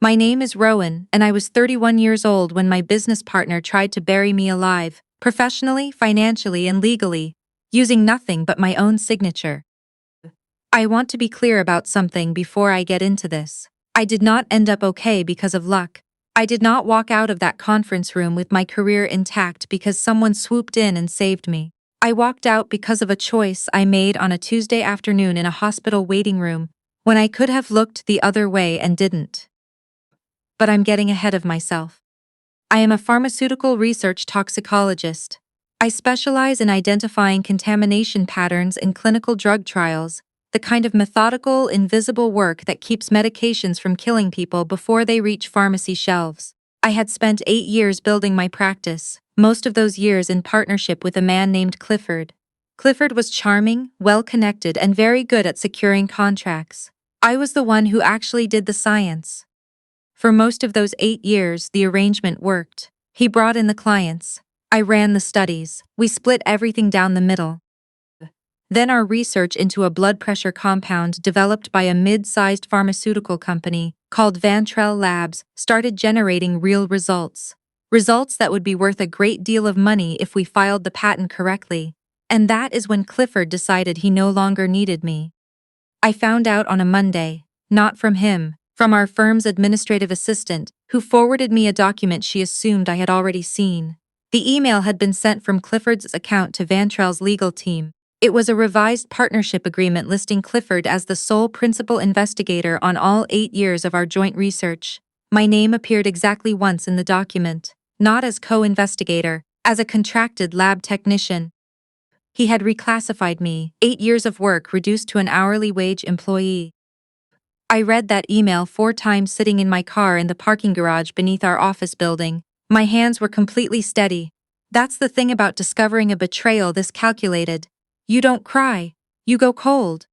My name is Rowan, and I was 31 years old when my business partner tried to bury me alive, professionally, financially, and legally, using nothing but my own signature. I want to be clear about something before I get into this. I did not end up okay because of luck. I did not walk out of that conference room with my career intact because someone swooped in and saved me. I walked out because of a choice I made on a Tuesday afternoon in a hospital waiting room, when I could have looked the other way and didn't. But I'm getting ahead of myself. I am a pharmaceutical research toxicologist. I specialize in identifying contamination patterns in clinical drug trials, the kind of methodical, invisible work that keeps medications from killing people before they reach pharmacy shelves. I had spent 8 years building my practice, most of those years in partnership with a man named Clifford. Clifford was charming, well-connected, and very good at securing contracts. I was the one who actually did the science. For most of those 8 years, the arrangement worked. He brought in the clients. I ran the studies. We split everything down the middle. Then our research into a blood pressure compound developed by a mid-sized pharmaceutical company called Vantrell Labs started generating real results. Results that would be worth a great deal of money if we filed the patent correctly. And that is when Clifford decided he no longer needed me. I found out on a Monday, not from him, from our firm's administrative assistant, who forwarded me a document she assumed I had already seen. The email had been sent from Clifford's account to Vantrell's legal team. It was a revised partnership agreement listing Clifford as the sole principal investigator on all 8 years of our joint research. My name appeared exactly once in the document, not as co-investigator, as a contracted lab technician. He had reclassified me, 8 years of work reduced to an hourly wage employee. I read that email 4 times sitting in my car in the parking garage beneath our office building. My hands were completely steady. That's the thing about discovering a betrayal this calculated. You don't cry, you go cold.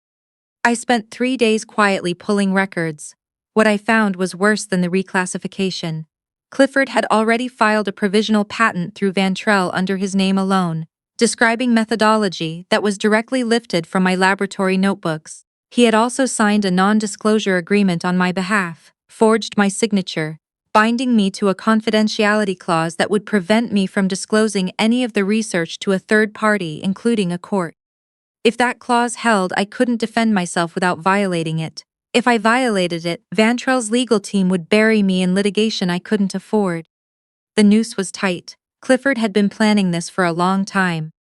I spent 3 days quietly pulling records. What I found was worse than the reclassification. Clifford had already filed a provisional patent through Vantrell under his name alone, describing methodology that was directly lifted from my laboratory notebooks. He had also signed a non-disclosure agreement on my behalf, forged my signature, binding me to a confidentiality clause that would prevent me from disclosing any of the research to a third party, including a court. If that clause held, I couldn't defend myself without violating it. If I violated it, Vantrell's legal team would bury me in litigation I couldn't afford. The noose was tight. Clifford had been planning this for a long time.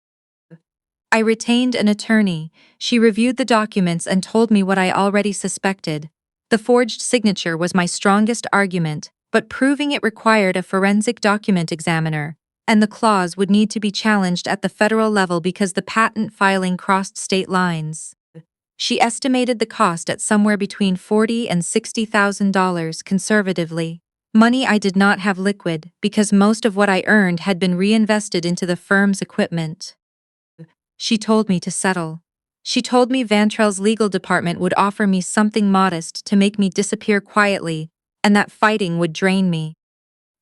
I retained an attorney. She reviewed the documents and told me what I already suspected. The forged signature was my strongest argument, but proving it required a forensic document examiner, and the clause would need to be challenged at the federal level because the patent filing crossed state lines. She estimated the cost at somewhere between $40,000 and $60,000 conservatively. Money I did not have liquid because most of what I earned had been reinvested into the firm's equipment. She told me to settle. She told me Vantrell's legal department would offer me something modest to make me disappear quietly, and that fighting would drain me.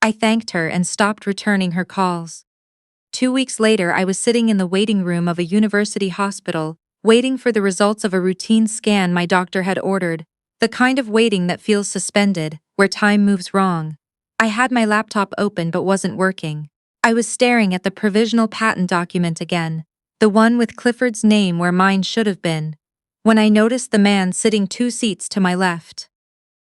I thanked her and stopped returning her calls. 2 weeks later, I was sitting in the waiting room of a university hospital, waiting for the results of a routine scan my doctor had ordered, the kind of waiting that feels suspended, where time moves wrong. I had my laptop open but wasn't working. I was staring at the provisional patent document again, the one with Clifford's name where mine should have been, when I noticed the man sitting 2 seats to my left.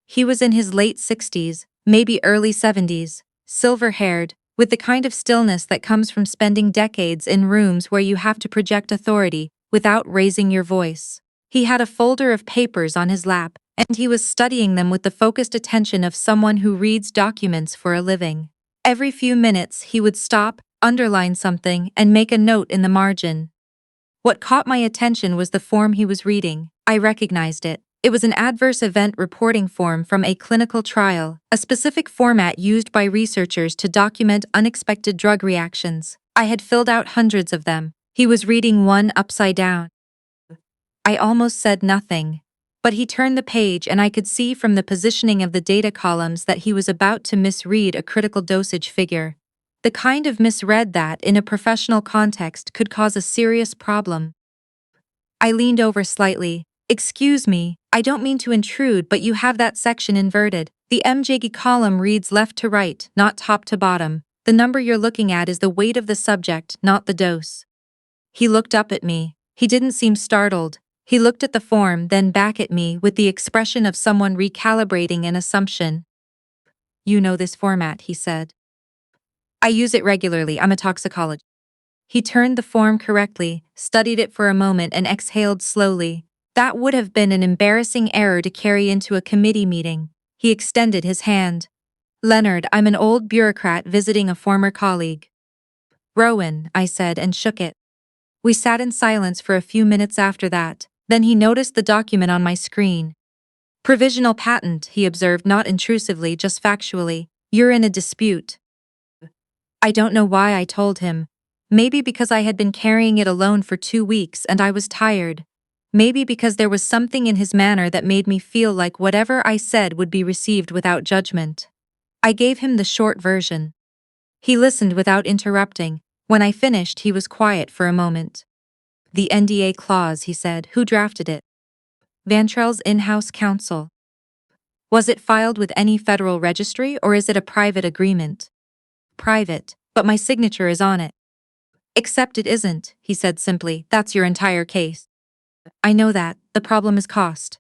He was in his late 60s, maybe early 70s, silver-haired, with the kind of stillness that comes from spending decades in rooms where you have to project authority without raising your voice. He had a folder of papers on his lap, and he was studying them with the focused attention of someone who reads documents for a living. Every few minutes he would stop, underline something, and make a note in the margin. What caught my attention was the form he was reading. I recognized it. It was an adverse event reporting form from a clinical trial, a specific format used by researchers to document unexpected drug reactions. I had filled out hundreds of them. He was reading one upside down. I almost said nothing, but he turned the page and I could see from the positioning of the data columns that he was about to misread a critical dosage figure. The kind of misread that, in a professional context, could cause a serious problem. I leaned over slightly. "Excuse me, I don't mean to intrude, but you have that section inverted. The MJG column reads left to right, not top to bottom. The number you're looking at is the weight of the subject, not the dose. He looked up at me. He didn't seem startled. He looked at the form, then back at me with the expression of someone recalibrating an assumption. You know this format, he said. I use it regularly, I'm a toxicologist. He turned the form correctly, studied it for a moment and exhaled slowly. That would have been an embarrassing error to carry into a committee meeting. He extended his hand. Leonard, I'm an old bureaucrat visiting a former colleague. Rowan, I said and shook it. We sat in silence for a few minutes after that. Then he noticed the document on my screen. Provisional patent, he observed, not intrusively, just factually. You're in a dispute. I don't know why I told him. Maybe because I had been carrying it alone for 2 weeks and I was tired. Maybe because there was something in his manner that made me feel like whatever I said would be received without judgment. I gave him the short version. He listened without interrupting. When I finished, he was quiet for a moment. The NDA clause, he said. Who drafted it? Vantrell's in-house counsel. Was it filed with any federal registry or is it a private agreement? Private, but my signature is on it. Except it isn't, he said simply. That's your entire case. I know that. The problem is cost.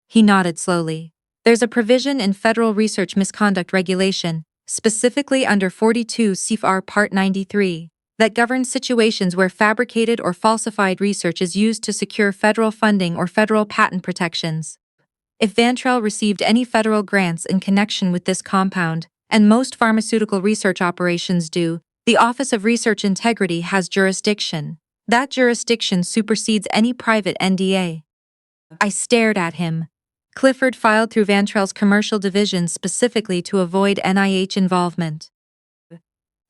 He nodded slowly. There's a provision in Federal Research Misconduct Regulation, specifically under 42 CFR Part 93, that governs situations where fabricated or falsified research is used to secure federal funding or federal patent protections. If Vantrell received any federal grants in connection with this compound, and most pharmaceutical research operations do, the Office of Research Integrity has jurisdiction. That jurisdiction supersedes any private NDA. I stared at him. Clifford filed through Vantrell's commercial division specifically to avoid NIH involvement.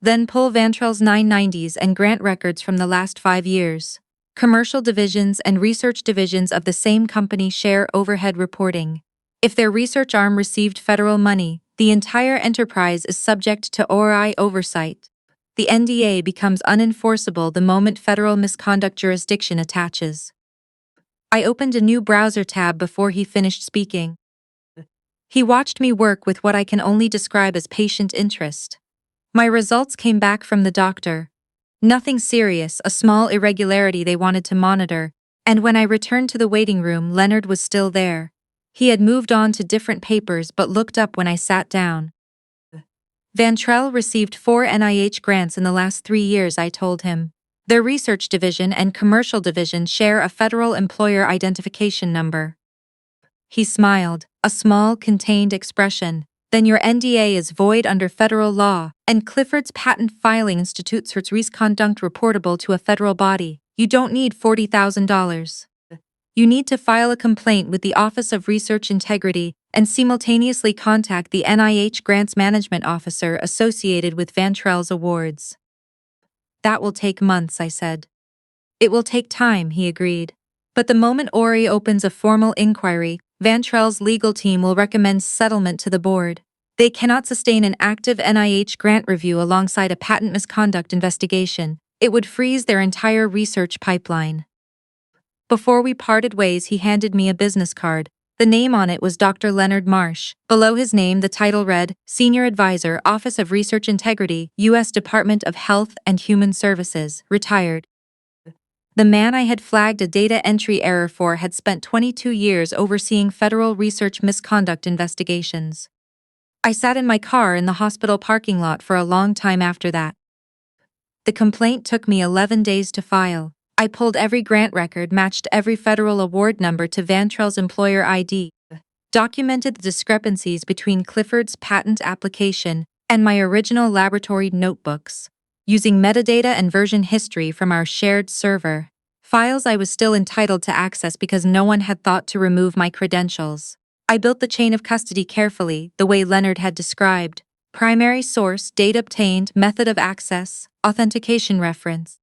Then pull Vantrell's 990s and grant records from the last 5 years. Commercial divisions and research divisions of the same company share overhead reporting. If their research arm received federal money, the entire enterprise is subject to ORI oversight. The NDA becomes unenforceable the moment federal misconduct jurisdiction attaches. I opened a new browser tab before he finished speaking. He watched me work with what I can only describe as patient interest. My results came back from the doctor. Nothing serious, a small irregularity they wanted to monitor, and when I returned to the waiting room, Leonard was still there. He had moved on to different papers but looked up when I sat down. Vantrell received 4 NIH grants in the last 3 years, I told him. Their research division and commercial division share a federal employer identification number. He smiled, a small, contained expression. Then your NDA is void under federal law, and Clifford's patent filing institutes its misconduct reportable to a federal body. You don't need $40,000. You need to file a complaint with the Office of Research Integrity and simultaneously contact the NIH Grants Management Officer associated with Vantrell's awards. That will take months, I said. It will take time, he agreed. But the moment ORI opens a formal inquiry, Vantrell's legal team will recommend settlement to the board. They cannot sustain an active NIH grant review alongside a patent misconduct investigation. It would freeze their entire research pipeline. Before we parted ways, he handed me a business card. The name on it was Dr. Leonard Marsh. Below his name, the title read, Senior Advisor, Office of Research Integrity, U.S. Department of Health and Human Services, retired. The man I had flagged a data entry error for had spent 22 years overseeing federal research misconduct investigations. I sat in my car in the hospital parking lot for a long time after that. The complaint took me 11 days to file. I pulled every grant record, matched every federal award number to Vantrell's employer ID, documented the discrepancies between Clifford's patent application and my original laboratory notebooks, using metadata and version history from our shared server, files I was still entitled to access because no one had thought to remove my credentials. I built the chain of custody carefully, the way Leonard had described. Primary source, date obtained, method of access, authentication reference.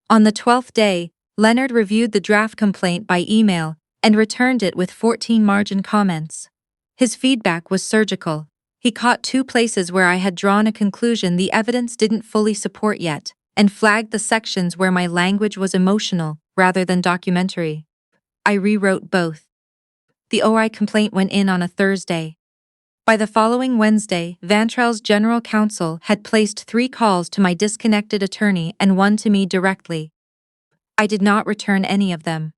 On the 12th day, Leonard reviewed the draft complaint by email and returned it with 14 margin comments. His feedback was surgical. He caught 2 places where I had drawn a conclusion the evidence didn't fully support yet, and flagged the sections where my language was emotional rather than documentary. I rewrote both. The OI complaint went in on a Thursday. By the following Wednesday, Vantrell's general counsel had placed 3 calls to my disconnected attorney and 1 to me directly. I did not return any of them.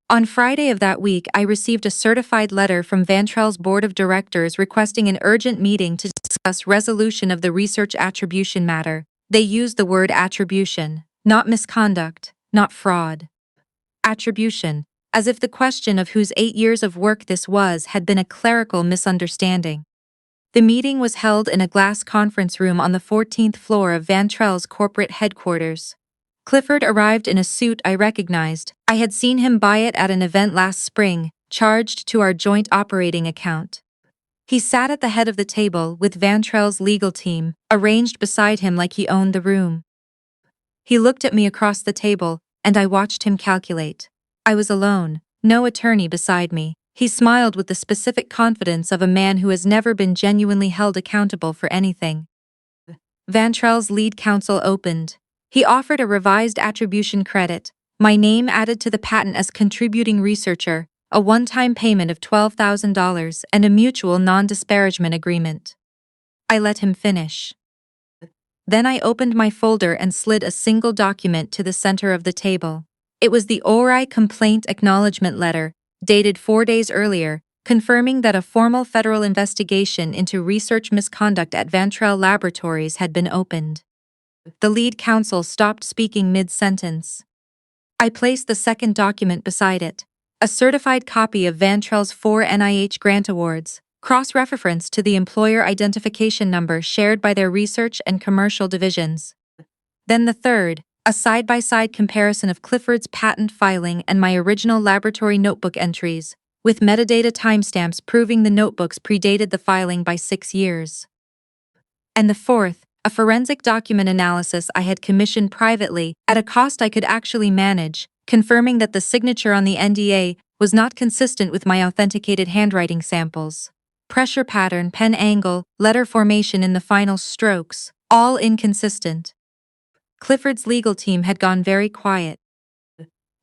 On Friday of that week, I received a certified letter from Vantrell's board of directors requesting an urgent meeting to discuss resolution of the research attribution matter. They used the word attribution, not misconduct, not fraud. Attribution, as if the question of whose 8 years of work this was had been a clerical misunderstanding. The meeting was held in a glass conference room on the 14th floor of Vantrell's corporate headquarters. Clifford arrived in a suit I recognized. I had seen him buy it at an event last spring, charged to our joint operating account. He sat at the head of the table with Vantrell's legal team, arranged beside him like he owned the room. He looked at me across the table, and I watched him calculate. I was alone, no attorney beside me. He smiled with the specific confidence of a man who has never been genuinely held accountable for anything. Vantrell's lead counsel opened. He offered a revised attribution credit, my name added to the patent as contributing researcher, a one-time payment of $12,000, and a mutual non-disparagement agreement. I let him finish. Then I opened my folder and slid a single document to the center of the table. It was the ORI complaint acknowledgement letter, dated 4 days earlier, confirming that a formal federal investigation into research misconduct at Vantrell Laboratories had been opened. The lead counsel stopped speaking mid-sentence. I placed the second document beside it, a certified copy of Vantrell's 4 NIH grant awards, cross-referenced to the employer identification number shared by their research and commercial divisions. Then the third, a side-by-side comparison of Clifford's patent filing and my original laboratory notebook entries, with metadata timestamps proving the notebooks predated the filing by 6 years. And the fourth, a forensic document analysis I had commissioned privately at a cost I could actually manage, confirming that the signature on the NDA was not consistent with my authenticated handwriting samples. Pressure pattern, pen angle, letter formation in the final strokes, all inconsistent. Clifford's legal team had gone very quiet.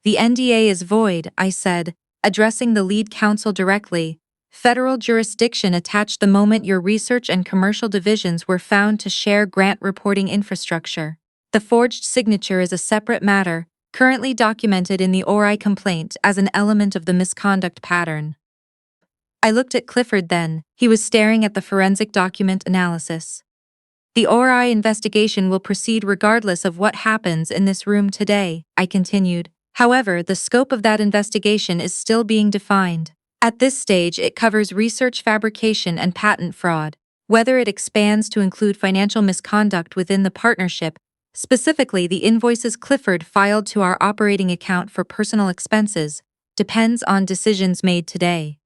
The NDA is void, I said, addressing the lead counsel directly. Federal jurisdiction attached the moment your research and commercial divisions were found to share grant reporting infrastructure. The forged signature is a separate matter, currently documented in the ORI complaint as an element of the misconduct pattern. I looked at Clifford then. He was staring at the forensic document analysis. The ORI investigation will proceed regardless of what happens in this room today, I continued. However, the scope of that investigation is still being defined. At this stage, it covers research fabrication and patent fraud. Whether it expands to include financial misconduct within the partnership, specifically the invoices Clifford filed to our operating account for personal expenses, depends on decisions made today.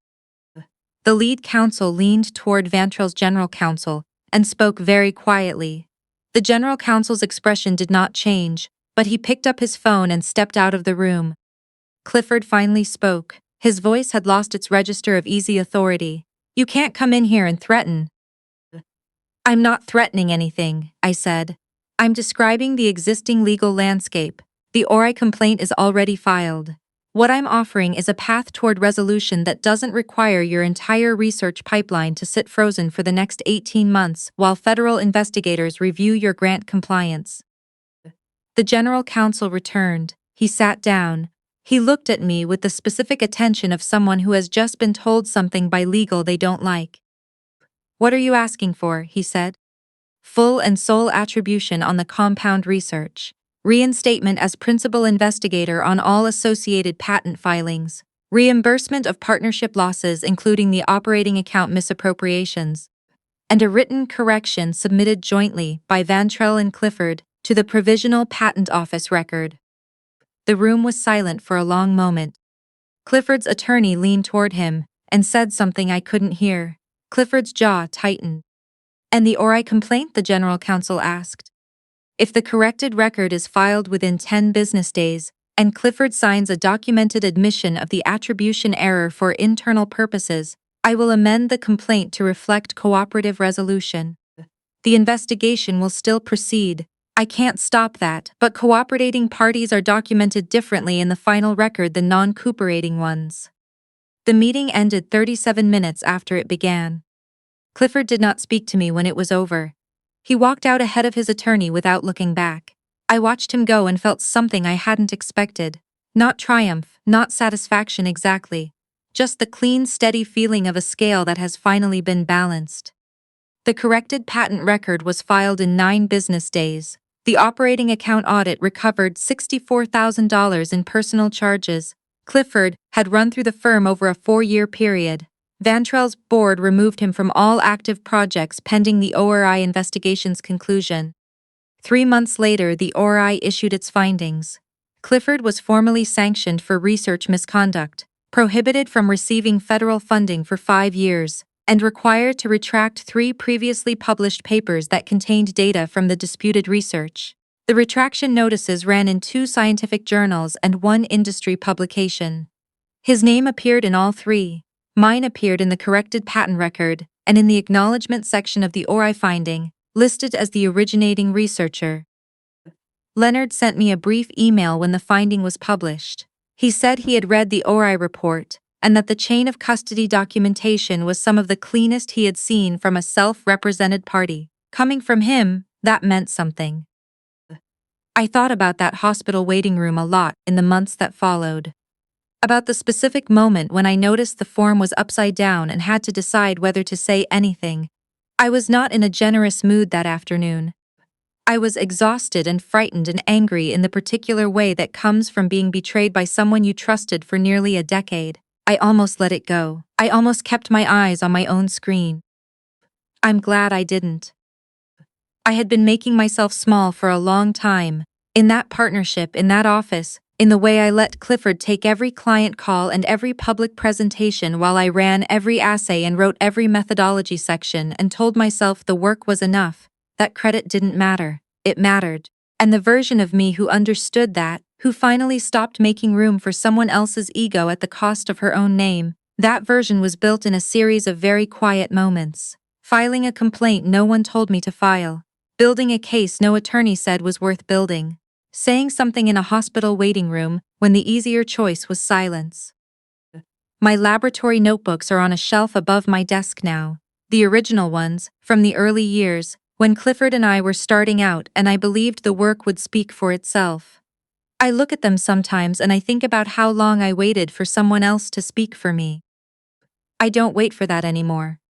The lead counsel leaned toward Vantrell's general counsel and spoke very quietly. The general counsel's expression did not change, but he picked up his phone and stepped out of the room. Clifford finally spoke. His voice had lost its register of easy authority. You can't come in here and threaten. I'm not threatening anything, I said. I'm describing the existing legal landscape. The ORI complaint is already filed. What I'm offering is a path toward resolution that doesn't require your entire research pipeline to sit frozen for the next 18 months while federal investigators review your grant compliance. The general counsel returned. He sat down. He looked at me with the specific attention of someone who has just been told something by legal they don't like. What are you asking for? He said. Full and sole attribution on the compound research. Reinstatement as principal investigator on all associated patent filings. Reimbursement of partnership losses including the operating account misappropriations. And a written correction submitted jointly by Vantrell and Clifford to the Provisional Patent Office record. The room was silent for a long moment. Clifford's attorney leaned toward him and said something I couldn't hear. Clifford's jaw tightened. And the ORI complaint? The general counsel asked. If the corrected record is filed within 10 business days, and Clifford signs a documented admission of the attribution error for internal purposes, I will amend the complaint to reflect cooperative resolution. The investigation will still proceed. I can't stop that, but cooperating parties are documented differently in the final record than non-cooperating ones. The meeting ended 37 minutes after it began. Clifford did not speak to me when it was over. He walked out ahead of his attorney without looking back. I watched him go and felt something I hadn't expected. Not triumph, not satisfaction exactly. Just the clean, steady feeling of a scale that has finally been balanced. The corrected patent record was filed in 9 business days. The operating account audit recovered $64,000 in personal charges. Clifford had run through the firm over a 4-year period. Vantrell's board removed him from all active projects pending the ORI investigation's conclusion. 3 months later, the ORI issued its findings. Clifford was formally sanctioned for research misconduct, prohibited from receiving federal funding for 5 years, and required to retract 3 previously published papers that contained data from the disputed research. The retraction notices ran in 2 scientific journals and 1 industry publication. His name appeared in all 3. Mine appeared in the corrected patent record, and in the acknowledgement section of the ORI finding, listed as the originating researcher. Leonard sent me a brief email when the finding was published. He said he had read the ORI report, and that the chain of custody documentation was some of the cleanest he had seen from a self-represented party. Coming from him, that meant something. I thought about that hospital waiting room a lot in the months that followed. About the specific moment when I noticed the form was upside down and had to decide whether to say anything. I was not in a generous mood that afternoon. I was exhausted and frightened and angry in the particular way that comes from being betrayed by someone you trusted for nearly a decade. I almost let it go. I almost kept my eyes on my own screen. I'm glad I didn't. I had been making myself small for a long time, in that partnership, in that office, in the way I let Clifford take every client call and every public presentation while I ran every assay and wrote every methodology section and told myself the work was enough, that credit didn't matter, it mattered. And the version of me who understood that, who finally stopped making room for someone else's ego at the cost of her own name, that version was built in a series of very quiet moments. Filing a complaint no one told me to file. Building a case no attorney said was worth building. Saying something in a hospital waiting room when the easier choice was silence. My laboratory notebooks are on a shelf above my desk now. The original ones, from the early years, when Clifford and I were starting out and I believed the work would speak for itself. I look at them sometimes and I think about how long I waited for someone else to speak for me. I don't wait for that anymore.